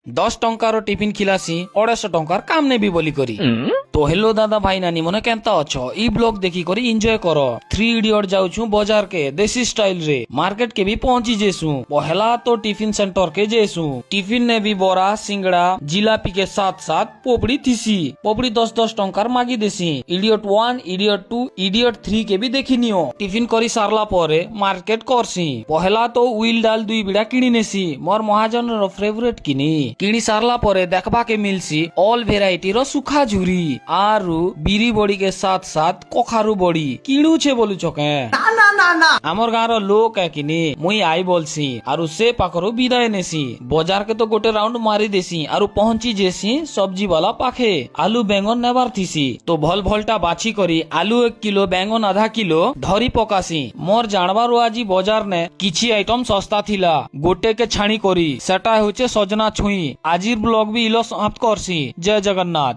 10 टंकार tiffin खिलासी 250 टंकार काम ने भी बोली करी। तो हेलो दादा भाई नानी मने केनता अच्छो ई ब्लॉग देखी करी एंजॉय करो। 3 इडियट जाऊछु बाजार के देसी स्टाइल रे मार्केट के भी पहुंची जेसु। पहला तो टिफिन सेंटर के जेसु। टिफिन ने भी बोरा सिंगड़ा जिलापी के साथ साथ पोपड़ी थीसी। पोपड़ी 10-10 टंकार मागी देसी। इडियट 1 इडियट 2 इडियट 3 के भी देखी नियो। टिफिन करी सारला परे मार्केट करसी। पहला तो उइल डाल 2 बिड़ा किणी नेसी। मोर महाजन रो फेवरेट किनी किणी सारला परे देखबा के मिलसी ऑल वेराइटी रो सुखा झुरी आरु बीरी बड़ी के साथ साथ कखारु बड़ी किणु छे बोलु चके ना हमर गाँव रो लोक है किनी मुई आई बोलसी आरु से पाखरु विदाय नेसी। बाजार के तो गोटे राउंड मारी देसी आरु पहुंची जेसी सब्जी वाला पाखे। आलू बैंगन नेबार थीसी तो भल भलटा बाछी करी आलू 1 किलो बैंगन आधा किलो धरी पकासी। मोर जानबारु आजी बाजार ने किछि आइटम सस्ता थिला गोटे के छाणी करी सेटा होचे सजना छुई। आजिर ब्लॉग भी इलो समाप्त करसी। जय जगन्नाथ।